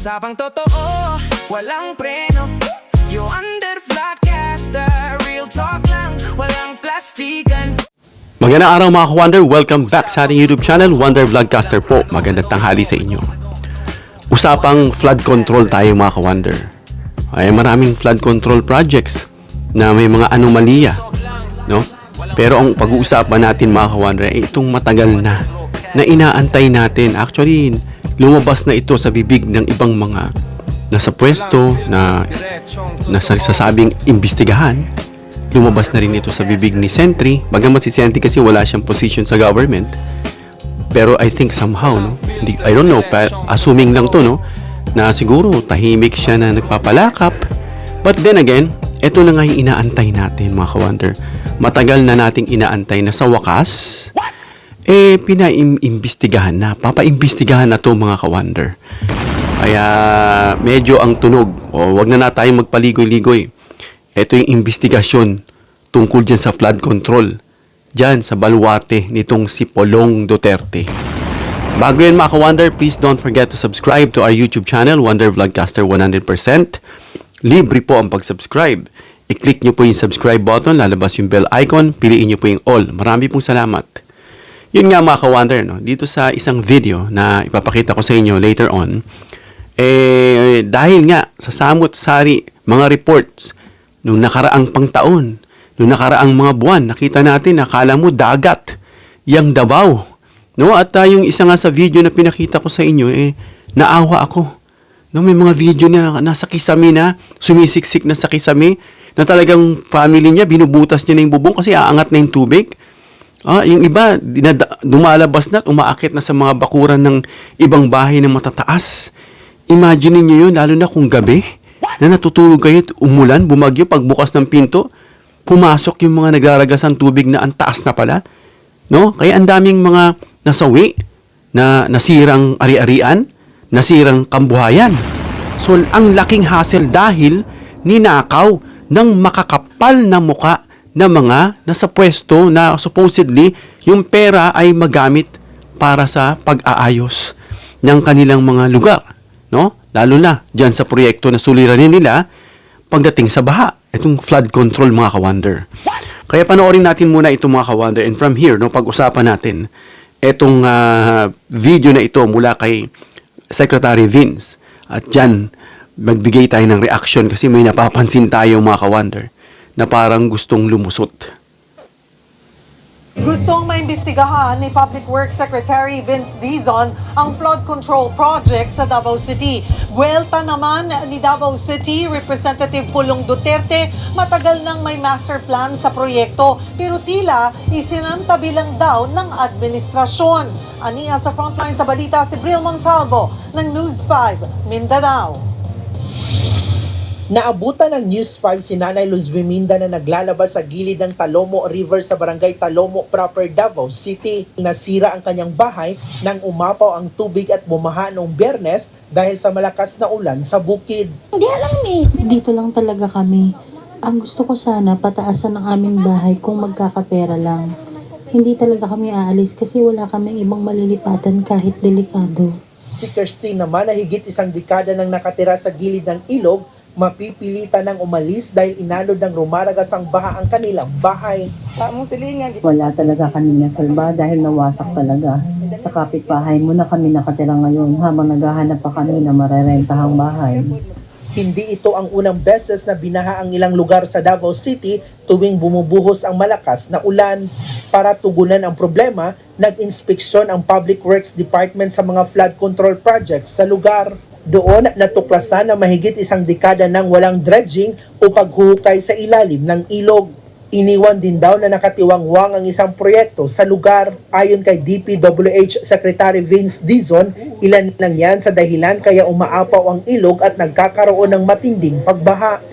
Usapang totoo, walang preno. You under Vlogcaster, real talk lang, walang plastikan. Magandang araw mga ka-Wonder, welcome back sa ating YouTube channel, Wonder Vlogcaster po. Magandang tanghali sa inyo. Usapang flood control tayo mga ka-Wonder. Ay maraming flood control projects na may mga anomalya, no? Pero ang pag-uusapan natin mga ka-Wonder ay itong matagal na inaantay natin. Actually, lumabas na ito sa bibig ng ibang mga nasa pwesto na nasasabing imbestigahan. Lumabas na rin ito sa bibig ni Sentry. Bagamat si Sentry kasi wala siyang position sa government. Pero I think somehow, no? I don't know, assuming lang to, no? Na siguro tahimik siya na nagpapalakap. But then again, ito na nga yung inaantay natin mga ka-Wonder. Matagal na nating inaantay na sa wakas, pinaimbestigahan na. Papaimbestigahan na to mga ka-Wonder. Kaya medyo ang tunog. Wag na tayong magpaligoy-ligoy. Ito yung investigasyon tungkol dyan sa flood control. Dyan sa baluarte nitong si Polong Duterte. Bago yan mga ka-Wonder, please don't forget to subscribe to our YouTube channel, Wonder Vlogcaster 100%. Libre po ang pag-subscribe. I-click nyo po yung subscribe button, lalabas yung bell icon, piliin nyo po yung all. Marami pong salamat. Yun nga mga ka-Wonder, no? Dito sa isang video na ipapakita ko sa inyo later on, dahil nga sa samut-sari mga reports nung nakaraang pang taon, nung nakaraang mga buwan, nakita natin, akala mo dagat, yang Davao. No? At yung isa nga sa video na pinakita ko sa inyo, naawa ako. No, may mga video na nasa kisame na, sumisiksik na sa kisame, na talagang family niya, binubutas niya na yung bubong kasi aangat na yung tubig. Yung iba, dumalabas na at umaakit na sa mga bakuran ng ibang bahay na matataas. Imagine niyo yun, lalo na kung gabi, na natutulog kayo at umulan, bumagyo, pagbukas ng pinto, pumasok yung mga nagraragasang tubig na ang taas na pala. No? Kaya ang daming mga nasawi, na nasirang ari-arian, nasirang kambuhayan. So, ang laking hassle dahil ninakaw ng makakapal na muka na mga nasa pwesto na supposedly yung pera ay magamit para sa pag-aayos ng kanilang mga lugar. No? Lalo na dyan sa proyekto na suliranin nila pagdating sa baha. Itong flood control mga ka-Wonder. Kaya panoorin natin muna ito mga ka-Wonder. And from here, no, pag-usapan natin itong video na ito mula kay Secretary Vince. At dyan, magbigay tayo ng reaction kasi may napapansin tayo mga ka-Wonder na parang gustong lumusot. Gustong maimbestigahan ni Public Works Secretary Vince Dizon ang flood control project sa Davao City. Buwelta naman ni Davao City Representative Pulong Duterte, matagal nang may master plan sa proyekto pero tila isinantabi lang daw ng administrasyon. Aniya sa frontline sa balita si Bril Montalvo ng News 5 Mindanao. Naabutan ng News 5 si Nanay Luz Viminda na naglalabas sa gilid ng Talomo River sa barangay Talomo proper, Davao City. Nasira ang kanyang bahay nang umapaw ang tubig at bumaha noong Biyernes dahil sa malakas na ulan sa bukid. Hindi alam dito lang talaga kami. Ang gusto ko sana pataasan ang aming bahay kung magkakapera lang. Hindi talaga kami aalis kasi wala kaming ibang malilipatan kahit delikado. Si Christine naman na higit isang dekada nang nakatira sa gilid ng ilog, mapipilitan ng umalis dahil inalod ng rumaragas ang baha ang kanilang bahay. Wala talaga kami nasalba dahil nawasak talaga. Sa kapitbahay mo na kami nakatira ngayon habang naghahanap pa kami na marerentahang bahay. Hindi ito ang unang beses na binaha ang ilang lugar sa Davao City tuwing bumubuhos ang malakas na ulan. Para tugunan ang problema, nag-inspeksyon ang Public Works Department sa mga flood control projects sa lugar. Doon natuklasan na mahigit isang dekada nang walang dredging o paghuhukay sa ilalim ng ilog. Iniwan din daw na nakatiwangwang ang isang proyekto sa lugar. Ayon kay DPWH Secretary Vince Dizon, ilan lang yan sa dahilan kaya umaapaw ang ilog at nagkakaroon ng matinding pagbaha.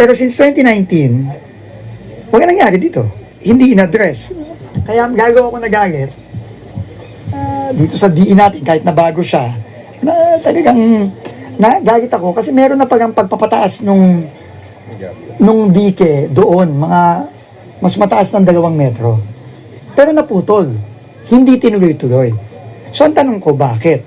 Pero since 2019, wala nangyari dito. Hindi in-address. Kaya gagawa ko nagalit dito sa DE natin kahit na bago siya. Na talagang nagalit ako kasi meron na pagang pagpapataas nung dike doon, mga mas mataas ng 2 metro. Pero naputol. Hindi tinuloy-tuloy. So ang tanong ko, bakit?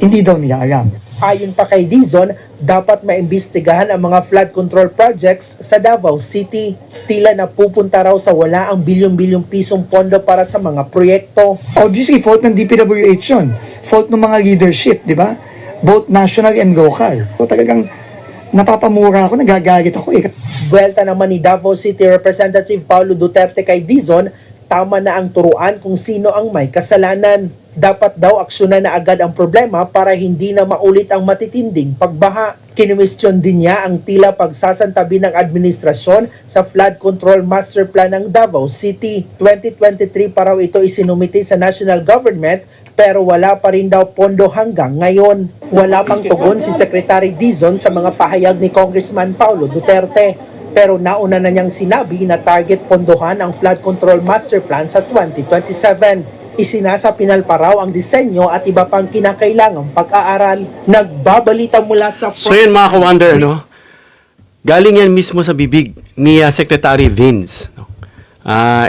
Hindi daw nila alam. Ayon pa kay Dizon, dapat maimbestigahan ang mga flood control projects sa Davao City. Tila napupunta raw sa wala ang bilyon-bilyong pisong pondo para sa mga proyekto. Obviously, fault ng DPWH yun. Fault ng mga leadership, di ba? Both national and local. So, talagang napapamura ako, nagagalit ako eh. Buwelta naman ni Davao City Representative Paulo Duterte kay Dizon, tama na ang turuan kung sino ang may kasalanan. Dapat daw aksyonan na agad ang problema para hindi na maulit ang matitinding pagbaha. Kinwestiyon din niya ang tila pagsasantabi ng administrasyon sa flood control master plan ng Davao City. 2023 pa raw ito isinumiti sa national government pero wala pa rin daw pondo hanggang ngayon. Wala pang tugon si Secretary Dizon sa mga pahayag ni Congressman Paulo Duterte. Pero nauna na niyang sinabi na target pondohan ang flood control master plan sa 2027. Isinasapinal pa raw ang disenyo at iba pang kinakailangang pag-aaral. Nagbabalita mula sa... So yun mga ka-wonder, no? Galing yan mismo sa bibig ni Secretary Vince. No?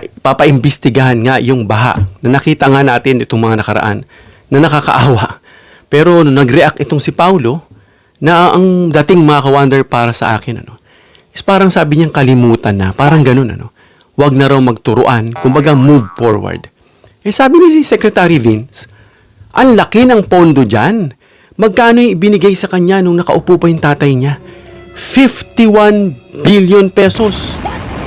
Papaimbestigahan nga yung baha na nakita nga natin itong mga nakaraan na nakakaawa. Pero nag-react itong si Paulo na ang dating mga ka-wonder para sa akin, ano, is parang sabi niyang kalimutan na, parang ganun, ano. Huwag na raw magturuan, kumbaga move forward. Eh sabi ni si Secretary Vince, ang laki ng pondo dyan. Magkano yung ibinigay sa kanya nung nakaupo pa yung tatay niya? 51 billion pesos.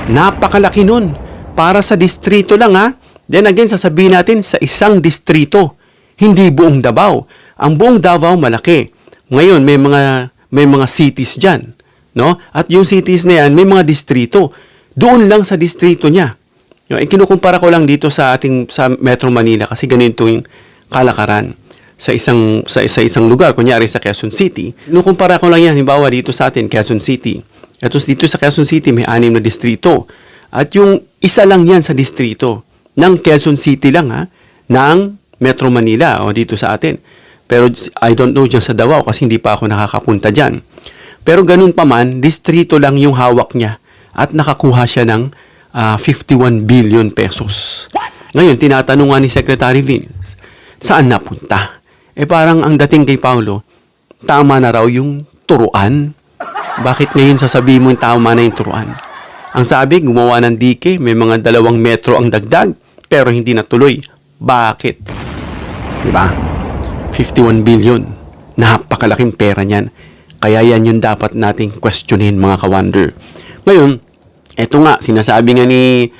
Napakalaki nun. Para sa distrito lang ha. Then again, sasabihin natin sa isang distrito. Hindi buong Davao. Ang buong Davao malaki. Ngayon, may mga cities dyan. No? At yung cities na yan, may mga distrito. Doon lang sa distrito niya. Kinukumpara ko lang dito sa Metro Manila kasi ganito yung kalakaran sa isang lugar, kunyari sa Quezon City. Kinukumpara ko lang yan, halimbawa dito sa atin, Quezon City. At dito sa Quezon City, may 6 na distrito. At yung isa lang yan sa distrito ng Quezon City lang ng Metro Manila o dito sa atin. Pero I don't know dyan sa Davao kasi hindi pa ako nakakapunta dyan. Pero ganun pa man, distrito lang yung hawak niya at nakakuha siya ng 51 billion pesos. Ngayon, tinatanong nga ni Secretary Vince, saan napunta? Eh parang ang dating kay Paulo, tama na raw yung turuan. Bakit ngayon sasabihin mo yung tama na yung turuan? Ang sabi, gumawa ng dike, may mga 2 metro ang dagdag, pero hindi natuloy. Bakit? Diba? 51 billion. Napakalaking pera niyan. Kaya yan yung dapat nating questionin mga ka-wonder. Ngayon, eto nga, sinasabi nga ni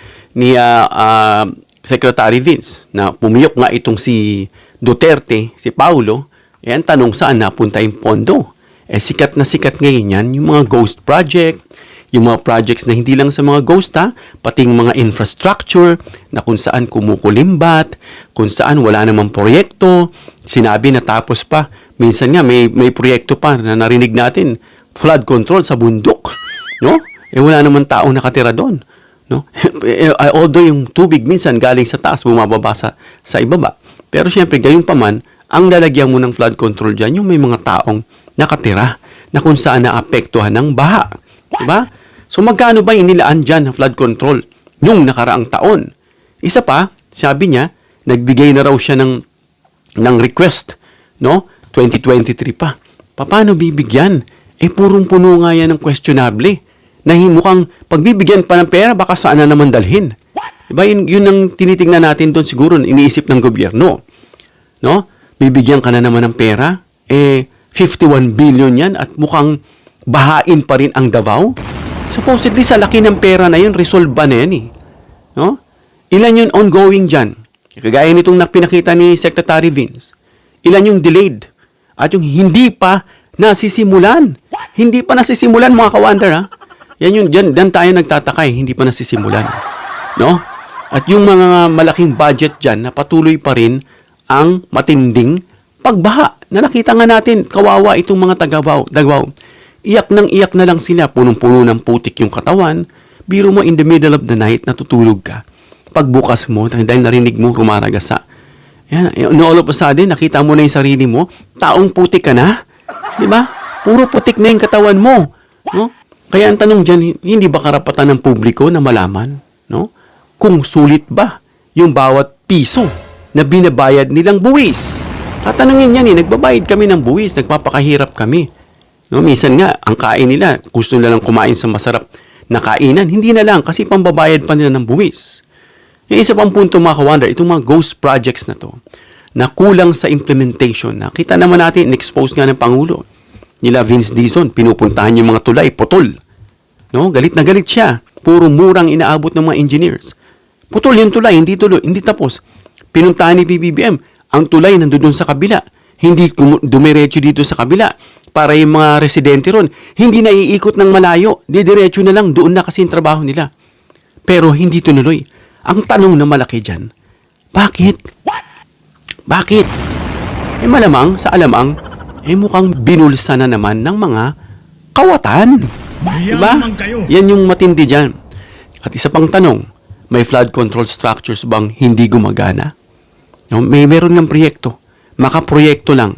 Secretary Vince na pumiyok nga itong si Duterte, si Paulo, ang tanong saan napunta yung pondo. Sikat na sikat ngayon yan, yung mga ghost project, yung mga projects na hindi lang sa mga ghost pati yung mga infrastructure na kung saan kumukulimbat, kung saan wala namang proyekto, sinabi na tapos pa, minsan nga may proyekto pa na narinig natin, flood control sa bundok, no? Wala naman taong nakatira doon. No? Although yung tubig minsan galing sa taas, bumababa sa ibaba. Pero syempre, gayon pa man, ang lalagyan mo ng flood control dyan, yung may mga taong nakatira na kung saan naapektuhan ng baha. Diba? So magkano ba inilaan dyan ng flood control nung nakaraang taon? Isa pa, sabi niya, nagbigay na raw siya ng request, no? 2023 pa. Paano bibigyan? Purong-puno nga yan ng questionable. Na mukhang pagbibigyan pa ng pera, baka saan na naman dalhin. Diba? Yun ang tinitingnan natin doon siguro, iniisip ng gobyerno. No? Bibigyan ka na naman ng pera, 51 billion yan at mukhang bahain pa rin ang Davao. Supposedly, sa laki ng pera na yun, resolve ba na yan No? Ilan yung ongoing dyan? Kagaya nitong pinakita ni Secretary Vince. Ilan yung delayed? At yung hindi pa nasisimulan. Hindi pa nasisimulan, mga ka-wonder, Yan tayo nagtataka hindi pa nasisimulan. No? At yung mga malaking budget dyan na patuloy pa rin ang matinding pagbaha. Na nakita nga natin, kawawa itong mga Davao. Iyak na lang sila, punong-puno ng putik yung katawan. Biro mo in the middle of the night, natutulog ka. Pagbukas mo, dahil narinig mo, rumaragasa. Yan, all of a sudden, nakita mo na yung sarili mo, taong putik ka na. Diba? Puro putik na yung katawan mo. No? Kaya ang tanong dyan, hindi ba karapatan ng publiko na malaman, no? Kung sulit ba yung bawat piso na binabayad nilang buwis Tatanungin yan nagbabayad kami ng buwis, nagpapakahirap kami. No, minsan nga, ang kain nila, gusto nila lang kumain sa masarap na kainan. Hindi na lang, kasi pambabayad pa nila ng buwis. Yung isa pang punto mga ka-wonder, itong mga ghost projects na to, na kulang sa implementation. Nakita naman natin, in-expose nga ng Pangulo. Nila Vince Dizon, pinupuntahan yung mga tulay, putol. No, galit na galit siya. Puro murang inaabot ng mga engineers. Putol yung tulay, hindi tapos. Pinuntahan ni PBBM, ang tulay nandun sa kabila. Hindi dumiretso dito sa kabila. Para yung mga residente ron, hindi na iikot ng malayo. Didiretso na lang, doon na kasi yung trabaho nila. Pero hindi tunuloy. Ang tanong na malaki dyan, bakit? Bakit? Malamang, sa alamang, mukhang binulsa na naman ng mga kawatan. Diba? Yan yung matindi dyan. At isa pang tanong, may flood control structures bang hindi gumagana? No, meron ng proyekto. Makaproyekto lang.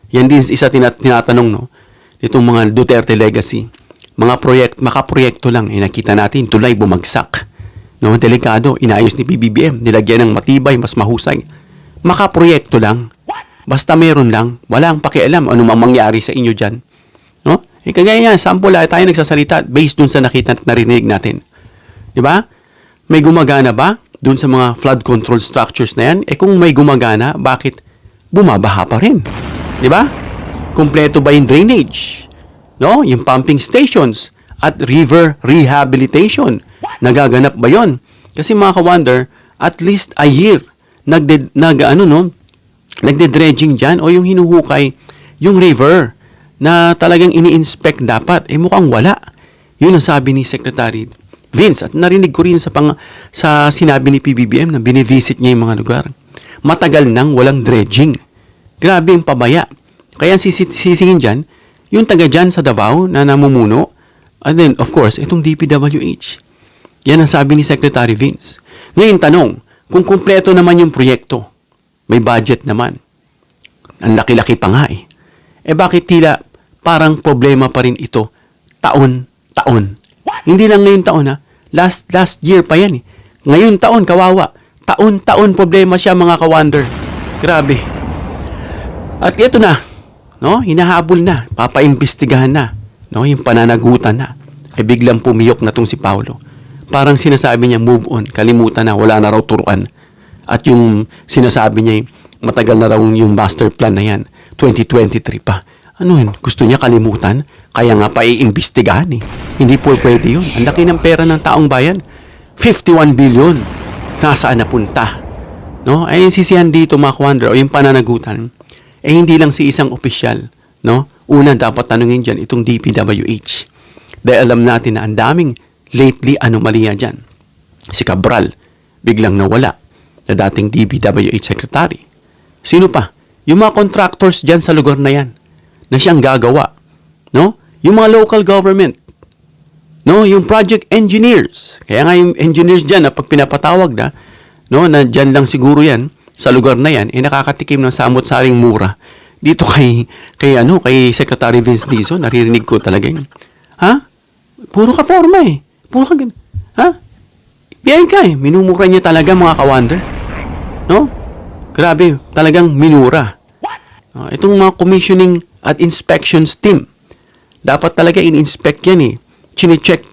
Yan din isa tinatanong, no? Itong mga Duterte legacy. Makaproyekto lang. Nakita natin, tulay bumagsak. No, delikado. Inayos ni PBBM. Nilagyan ng matibay, mas mahusay. Makaproyekto lang. Basta meron lang. Walang pakialam ano mang mangyari sa inyo dyan. No? Kagaya yan, sample tayo nagsasalita based dun sa nakita at narinig natin. Diba? May gumagana ba dun sa mga flood control structures na yan? Kung may gumagana, bakit bumabaha pa rin? Diba? Kompleto ba yung drainage? No? Yung pumping stations at river rehabilitation. Nagaganap ba yon? Kasi mga ka-wonder, at least a year nagde-dredging dyan o yung hinuhukay yung river na talagang ini-inspect dapat. Mukhang wala. Yun ang sabi ni Secretary Vince. At narinig ko rin sa sinabi ni PBBM na binivisit niya yung mga lugar. Matagal nang walang dredging. Grabe yung pabaya. Kaya sisingin dyan, yung taga dyan sa Davao na namumuno, and then, of course, itong DPWH. Yan ang sabi ni Secretary Vince. Ngayon tanong, kung kumpleto naman yung proyekto, may budget naman. Ang laki-laki pa nga bakit tila parang problema pa rin ito taon-taon? Hindi lang ngayon taon last year pa yan Ngayon taon, kawawa. Taon-taon problema siya mga ka-wonder. Grabe. At ito na, no? Hinahabol na, papaimbestigahan na, no? Yung pananagutan na. Biglang pumiyok na tong si Paulo. Parang sinasabi niya, move on, kalimutan na, wala na raw turuan. At yung sinasabi niya, matagal na raw yung master plan na yan, 2023 pa. Ano yun? Gusto niya kalimutan? Kaya nga pa iimbestigahan Hindi po pwede yun. Ang laki ng pera ng taong bayan. 51 billion. Nasaan napunta? No? Yung sisihan dito, mga ka-wonder, o yung pananagutan, hindi lang si isang opisyal. No? Una, dapat tanungin dyan itong DPWH. Dahil alam natin na ang daming lately anomalya dyan. Si Cabral, biglang nawala na dating DPWH secretary. Sino pa? Yung mga contractors dyan sa lugar na yan na siyang gagawa. No? Yung mga local government. No? Yung project engineers. Kaya nga yung engineers dyan na pag pinapatawag na, no, na dyan lang siguro yan, sa lugar na yan, nakakatikim ng samot-saring mura. Dito kay Secretary Vince Dizon, naririnig ko talaga yun. Puro ka porma Puro ka ganun. Biyay ka Minumura niya talaga mga ka-wonder. No? Grabe, talagang minura. Itong mga commissioning at inspections team, dapat talaga in-inspect yan Chine-check,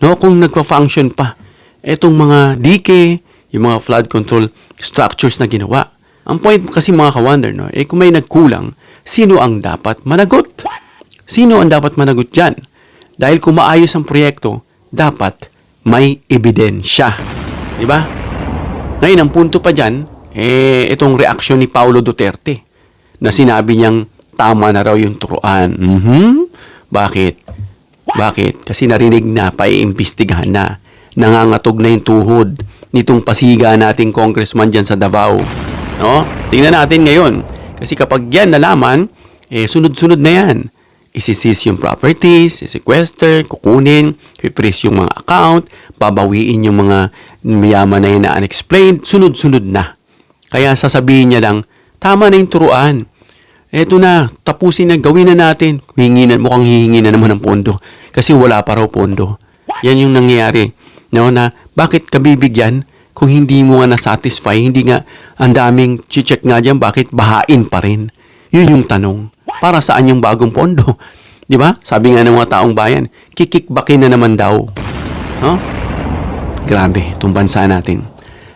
no, kung nagpa-function pa. Itong mga DK, yung mga flood control structures na ginawa. Ang point kasi mga ka-wonder, no, kung may nagkulang, sino ang dapat managot? Sino ang dapat managot dyan? Dahil kung maayos ang proyekto, dapat may ebidensya. Diba? Ngayon, ang punto pa dyan, itong reaksyon ni Paulo Duterte na sinabi niyang tama na raw yung turuan. Bakit? Kasi narinig na, paiimbestigahan na. Nangangatog na yung tuhod nitong pasiga nating congressman dyan sa Davao. No? Tingnan natin ngayon. Kasi kapag yan nalaman, sunod-sunod na yan. Isi-seize yung properties, isi-sequester, kukunin, i-freeze yung mga account, babawiin yung mga mayaman na yun na unexplained, sunod-sunod na. Kaya sasabihin niya lang, tama na yung turuan. Eto na, tapusin na, gawin na natin. Mukhang hihingi na naman ng pondo. Kasi wala pa raw pondo. Yan yung nangyayari. No, na bakit ka bibigyan kung hindi mo nga na-satisfy, hindi nga ang daming check nga dyan, bakit bahain pa rin? Yun yung tanong. Para saan yung bagong pondo? Di ba? Sabi nga ng mga taong bayan, kikikbakin na naman daw. No? Grabe, itong bansa natin.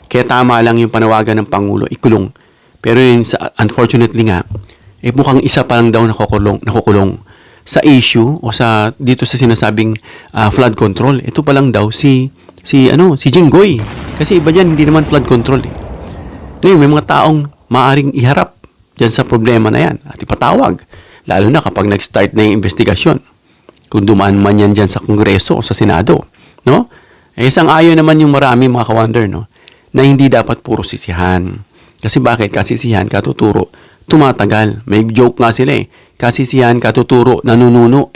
Kaya tama lang yung panawagan ng Pangulo, ikulong. Pero yun, unfortunately nga, mukhang isa pa lang daw nakukulong sa issue o sa dito sa sinasabing flood control. Ito pa lang daw si Jinggoy. Kasi iba diyan, hindi naman flood control. Ngayon, may mga taong maaring iharap diyan sa problema na yan at ipatawag. Lalo na kapag nag-start na yung investigasyon. Kung dumaan man yan dyan sa Kongreso o sa Senado. No? Sang-ayon naman yung marami mga ka-wonder, no? Na hindi dapat puro sisihan. Kasi bakit? Kasisihan, katuturo, tumatagal. May joke nga sila Kasisihan, katuturo, nanununo.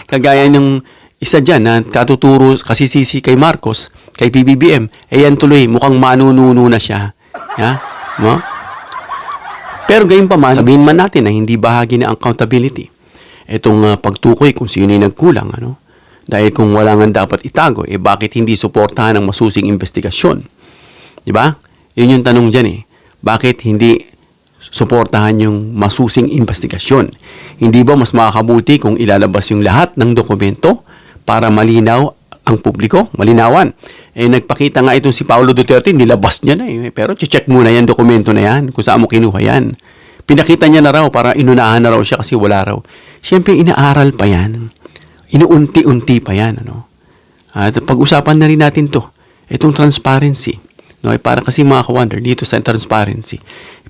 kagaya ng isa dyan na katuturo, kasisisi kay Marcos, kay PBBM. Yan tuloy, mukhang manununo na siya. No? Pero gayon pa man, sabihin man natin na hindi bahagi na accountability. Itong pagtukoy kung sino yung nagkulang. Dahil kung wala nga dapat itago, bakit hindi suportahan ng masusing investigasyon? Diba? Yun yung tanong dyan Bakit hindi suportahan yung masusing investigasyon? Hindi ba mas makakabuti kung ilalabas yung lahat ng dokumento para malinaw ang publiko? Malinawan. Nagpakita nga itong si Paulo Duterte, nilabas niya na Pero check muna yan, dokumento na yan, kung saan mo kinuha yan. Pinakita niya na raw para inunahan na raw siya kasi wala raw. Siyempre, inaaral pa yan. Inuunti-unti pa yan. At pag-usapan na rin natin to. Itong transparency. Para kasi mga ka-wonder, dito sa transparency,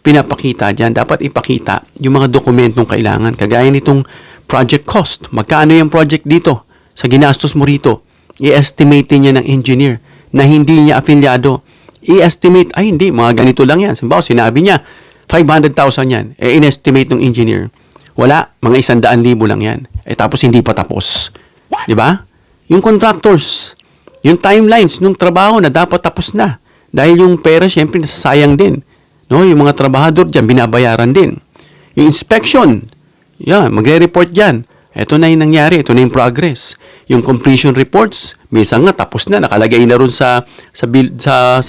pinapakita dyan, dapat ipakita yung mga dokumentong kailangan. Kagaya nitong project cost. Magkano yung project dito? Sa ginastos mo rito, i-estimate niya ng engineer na hindi niya afilyado. I-estimate, hindi, mga ganito lang yan. Simbaw, sinabi niya, 500,000 yan. In-estimate ng engineer. Wala, mga 100,000 lang yan. Tapos hindi pa tapos. Diba? Yung contractors, yung timelines ng trabaho na dapat tapos na. Dahil yung pera, syempre, nasasayang din. No? Yung mga trabahador dyan, binabayaran din. Yung inspection, magre-report dyan. Ito na yung nangyari, ito na yung progress. Yung completion reports, minsan nga tapos na, nakalagay na ron sa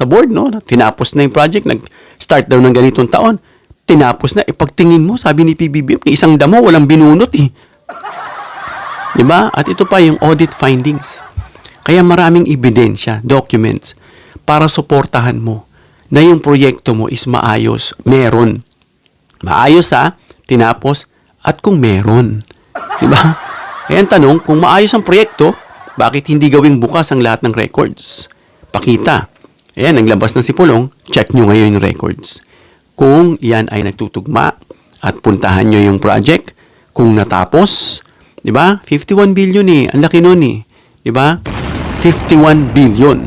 board, no? Tinapos na yung project, nag-start daw ng ganitong taon. Tinapos na, pagtingin mo, sabi ni PBBM, isang damo, walang binunot Diba? At ito pa yung audit findings. Kaya maraming ebidensya, documents, para suportahan mo na yung proyekto mo is maayos, meron. Maayos tinapos, at kung meron. Diba? Kaya ang tanong, kung maayos ang proyekto, bakit hindi gawing bukas ang lahat ng records? Pakita. Ayan, naglabas na si Pulong, check nyo ngayon yung records. Kung yan ay nagtutugma at puntahan nyo yung project, kung natapos, diba? 51 billion ang laki nun diba? 51 billion.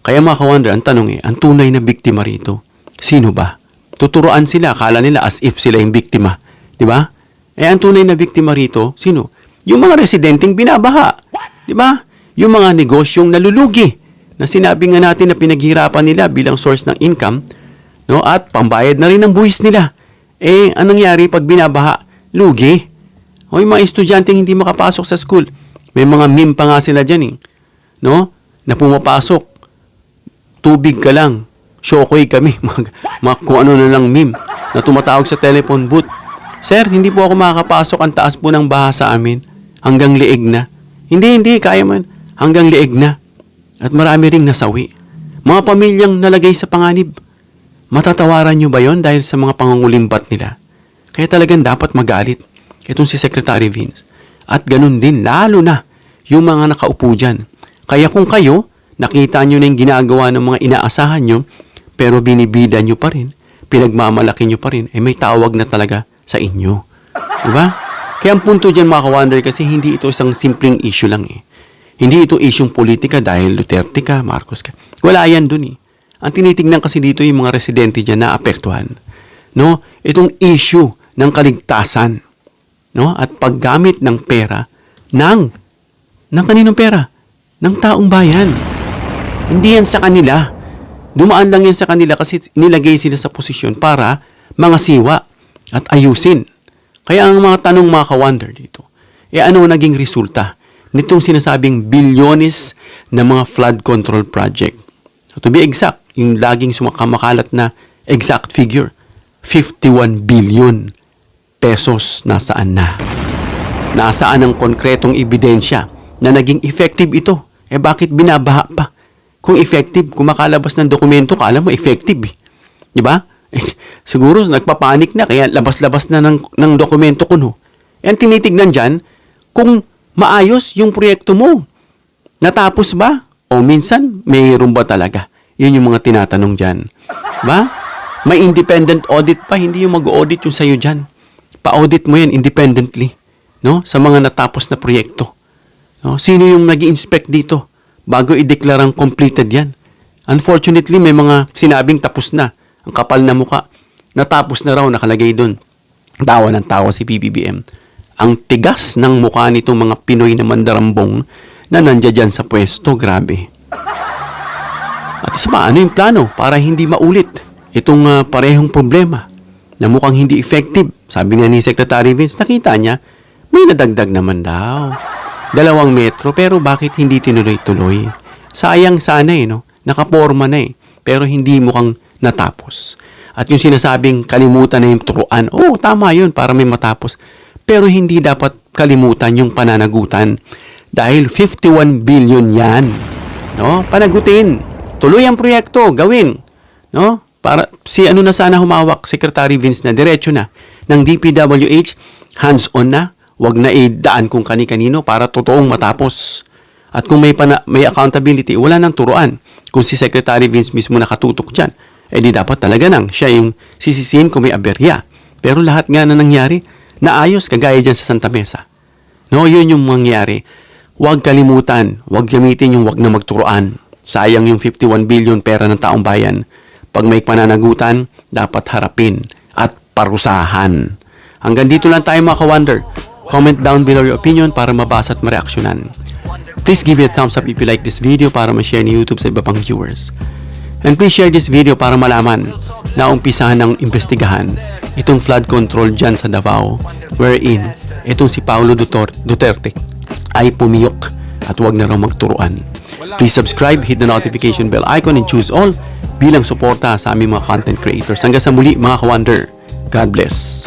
Kaya mga ka-wonder, ang tanong ang tunay na biktima rito, sino ba? Tuturuan sila, akala nila as if sila yung biktima. Diba? Ang tunay na biktima rito, sino? Yung mga residenteng binabaha. Diba? Yung mga negosyong nalulugi na sinabi nga natin na pinaghirapan nila bilang source ng income, no? At pambayad na rin ng buwis nila. Anong nangyari pag binabaha? Lugi. O yung mga estudyanteng hindi makapasok sa school. May mga meme pa nga sila dyan no? Na pumapasok. Tubig ka lang. Shokoy kami. Kung ano na lang meme na tumatawag sa telephone booth. Sir, hindi po ako makakapasok. Ang taas po ng baha sa amin. Hanggang liig na. Hindi. Kaya man. Hanggang liig na. At marami ring nasawi. Mga pamilyang nalagay sa panganib. Matatawaran nyo ba yon dahil sa mga pangungulimbat nila? Kaya talagang dapat magalit. Itong si Secretary Vince. At ganun din, lalo na yung mga nakaupo dyan. Kaya kung kayo, nakita nyo na yung ginagawa ng mga inaasahan nyo, pero binibida nyo pa rin, pinagmamalaki nyo pa rin, may tawag na talaga sa inyo. Diba? Kaya ang punto dyan mga ka-wonder, kasi hindi ito isang simpleng issue lang Hindi ito isyong politika dahil Duterte ka, Marcos ka. Wala yan dun Ang tinitingnan kasi dito yung mga residente dyan na apektuhan. No? Itong issue ng kaligtasan. No? At paggamit ng pera ng kaninong pera? Ng taong bayan. Hindi yan sa kanila. Dumaan lang yan sa kanila kasi nilagay sila sa posisyon para mga siwa at ayusin. Kaya ang mga tanong mga ka-wonder dito, ano naging resulta nitong sinasabing bilyones na mga flood control project? So to be exact, yung laging sumakamakalat na exact figure, 51 billion pesos nasaan na? Nasaan ang konkretong ebidensya na naging effective ito? Bakit binabaha pa? Kung effective, kung makalabas ng dokumento, kala mo effective. Di ba? Siguro nagpapanik na, kaya labas-labas na ng dokumento ko, no? Ang tinitignan dyan, kung maayos yung proyekto mo. Natapos ba? O minsan, mayroon ba talaga? Yun yung mga tinatanong dyan. Ba? May independent audit pa, hindi yung mag-audit yung sa'yo dyan. Pa-audit mo yan independently, no? Sa mga natapos na proyekto. No? Sino yung nag-inspect dito bago i-declarang completed yan? Unfortunately, may mga sinabing tapos na. Ang kapal na muka. Natapos na raw, nakalagay doon. Tawa ng tawa si PBBM. Ang tigas ng mukha nitong mga Pinoy na mandarambong na nandiyan dyan sa pwesto. Grabe. At isa pa, ano yung plano para hindi maulit itong parehong problema na mukhang hindi effective? Sabi nga ni Secretary Vince, nakita niya, may nadagdag naman daw. 2 metro, pero bakit hindi tinuloy-tuloy? Sayang sana no? Nakaporma na pero hindi mukhang natapos. At yung sinasabing kalimutan na yung turuan, tama yun para may matapos. Pero hindi dapat kalimutan yung pananagutan. Dahil 51 billion yan. No? Panagutin. Tuloy ang proyekto, gawin. No? Para si na sana humawak, Secretary Vince na, diretso na. Ng DPWH, hands-on na. Huwag na idaan kung kani-kanino para totoong matapos. At kung may accountability, wala nang turuan. Kung si Secretary Vince mismo nakatutok dyan, di dapat talaga nang siya yung sisisihin kung may aberya. Pero lahat nga na nangyari, naayos kagaya dyan sa Santa Mesa. No, yun yung mangyari. Huwag kalimutan, huwag gamitin yung huwag na magturuan. Sayang yung 51 billion pera ng taong bayan. Pag may pananagutan, dapat harapin at parusahan. Hanggang dito lang tayo mga ka-wonder. Comment down below your opinion para mabasa at mareaksyonan. Please give it a thumbs up if you like this video para ma-share ni YouTube sa iba pang viewers. And please share this video para malaman na umpisahan ng investigahan itong flood control dyan sa Davao, wherein itong si Paulo Duterte ay pumiyok at huwag na raw magturuan. Please subscribe, hit the notification bell icon and choose all bilang suporta sa aming mga content creators. Hanggang sa muli mga ka-wonder. God bless.